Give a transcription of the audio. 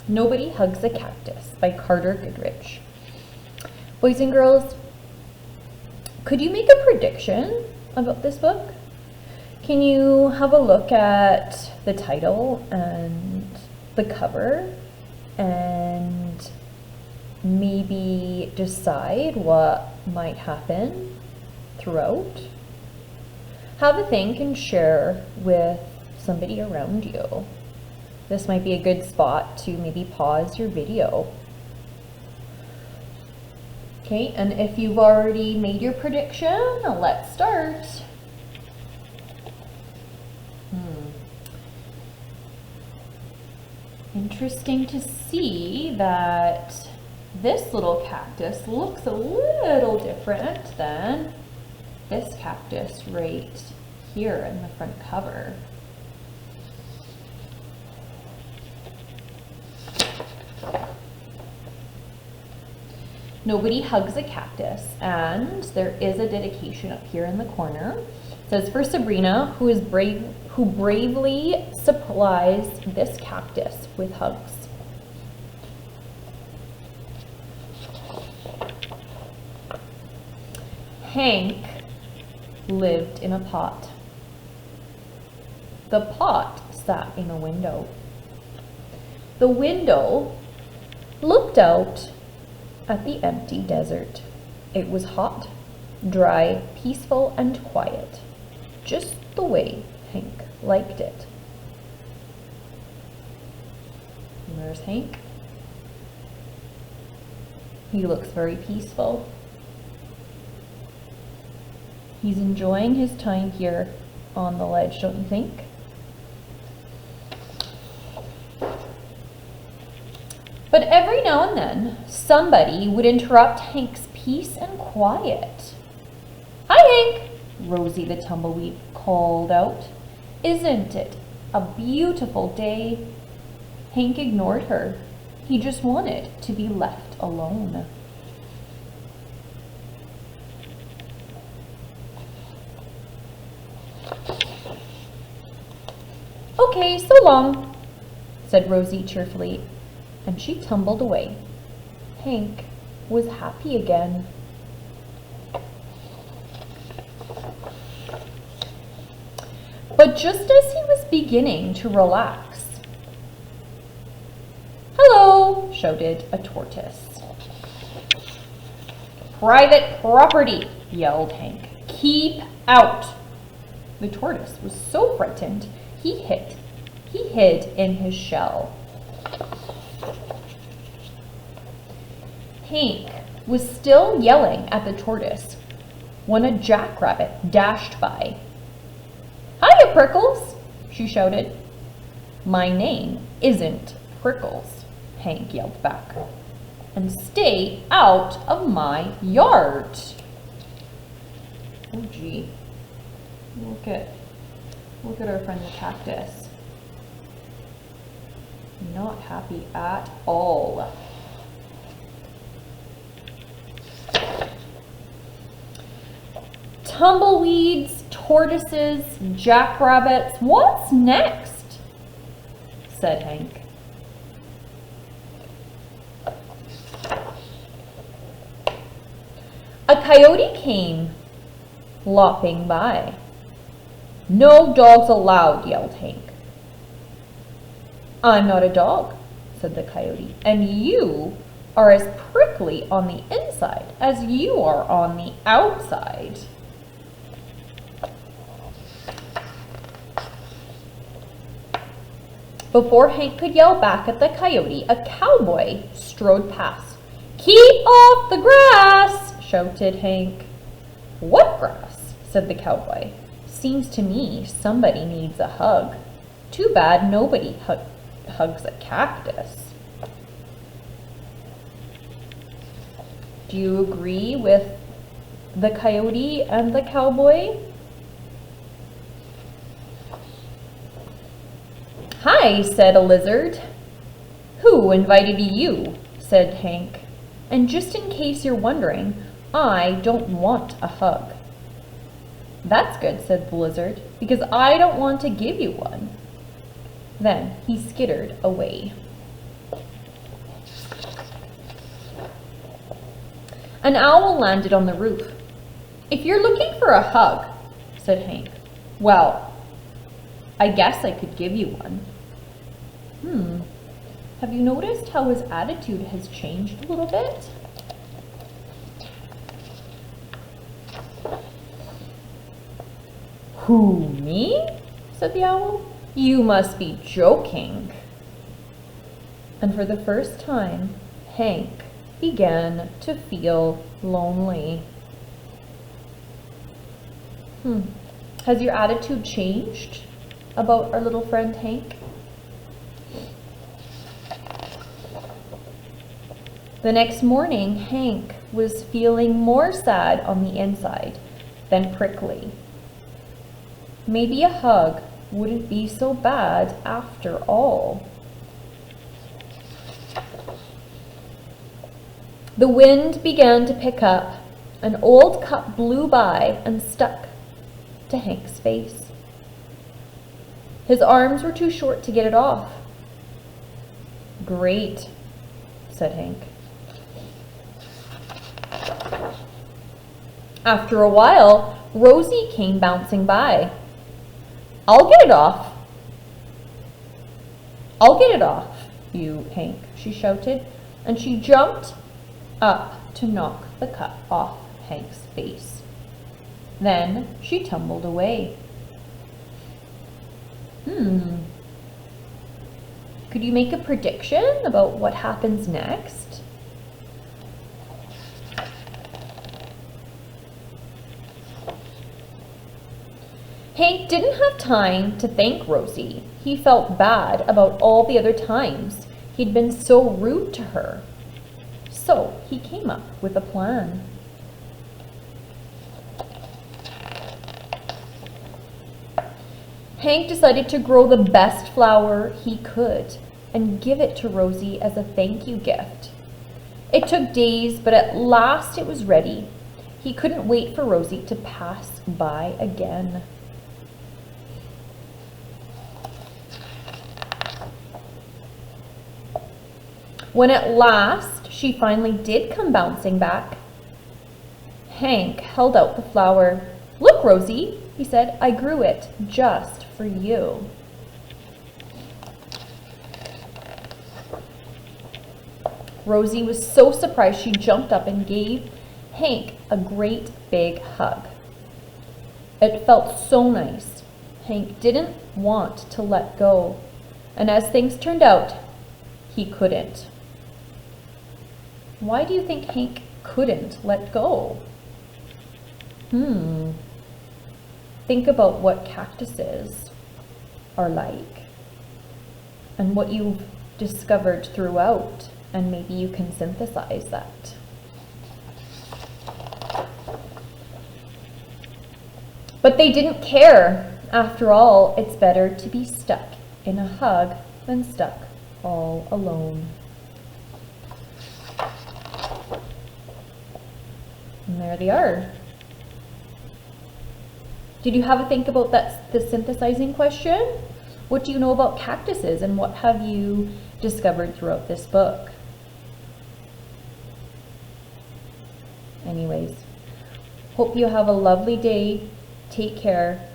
Nobody Hugs a Cactus by Carter Goodrich. Boys and girls, could you make a prediction about this book? Can you have a look at the title and the cover and maybe decide what might happen throughout? Have a think and share with somebody around you. This might be a good spot to maybe pause your video. Okay, and if you've already made your prediction, let's start. Interesting to see that this little cactus looks a little different than this cactus right here in the front cover. Nobody Hugs a Cactus, and there is a dedication up here in the corner. It says, for Sabrina, who bravely supplies this cactus with hugs. Hank lived in a pot. The pot sat in a window. The window looked out at the empty desert. It was hot, dry, peaceful, and quiet, just the way Hank liked it. And there's Hank. He looks very peaceful. He's enjoying his time here on the ledge, don't you think? But every now and then, somebody would interrupt Hank's peace and quiet. Hi, Hank, Rosie the tumbleweed called out. Isn't it a beautiful day? Hank ignored her. He just wanted to be left alone. Okay, so long, said Rosie cheerfully, and she tumbled away. Hank was happy again. But just as he was beginning to relax, "Hello," shouted a tortoise. "Private property," yelled Hank. "Keep out." The tortoise was so frightened, he hid in his shell. Hank was still yelling at the tortoise when a jackrabbit dashed by. "Hiya, Prickles," she shouted. "My name isn't Prickles," Hank yelled back. "And stay out of my yard." Oh gee, look at our friend the cactus. Not happy at all. Tumbleweeds, tortoises, jackrabbits, what's next? Said Hank. A coyote came lopping by. "No dogs allowed," yelled Hank. "I'm not a dog," said the coyote, "and you are as prickly on the inside as you are on the outside." Before Hank could yell back at the coyote, a cowboy strode past. "Keep off the grass!" shouted Hank. "What grass?" said the cowboy. "Seems to me somebody needs a hug. Too bad nobody hugs a cactus." Do you agree with the coyote and the cowboy? "Hi," said a lizard. "Who invited you?" said Hank. "And just in case you're wondering, I don't want a hug." "That's good," said the lizard, "because I don't want to give you one." Then he skittered away. An owl landed on the roof. "If you're looking for a hug," said Hank, "well, I guess I could give you one." Have you noticed how his attitude has changed a little bit? "Who, me?" said the owl. "You must be joking." And for the first time, Hank began to feel lonely. Has your attitude changed about our little friend Hank? The next morning, Hank was feeling more sad on the inside than prickly. Maybe a hug wouldn't be so bad after all. The wind began to pick up. An old cup blew by and stuck to Hank's face. His arms were too short to get it off. "Great," said Hank. After a while, Rosie came bouncing by. "I'll get it off." "I'll get it off, you, Hank," she shouted, and she jumped up to knock the cup off Hank's face. Then she tumbled away. Could you make a prediction about what happens next? Hank didn't have time to thank Rosie. He felt bad about all the other times he'd been so rude to her. So he came up with a plan. Hank decided to grow the best flower he could and give it to Rosie as a thank you gift. It took days, but at last it was ready. He couldn't wait for Rosie to pass by again. When at last she finally did come bouncing back, Hank held out the flower. "Look, Rosie," he said, "I grew it just for you." Rosie was so surprised she jumped up and gave Hank a great big hug. It felt so nice. Hank didn't want to let go, and as things turned out, he couldn't. Why do you think Hank couldn't let go? Think about what cactuses are like and what you've discovered throughout, and maybe you can synthesize that. But they didn't care. After all, it's better to be stuck in a hug than stuck all alone. And there they are. Did you have a think about the synthesizing question? What do you know about cactuses, and what have you discovered throughout this book? Anyways, hope you have a lovely day. Take care.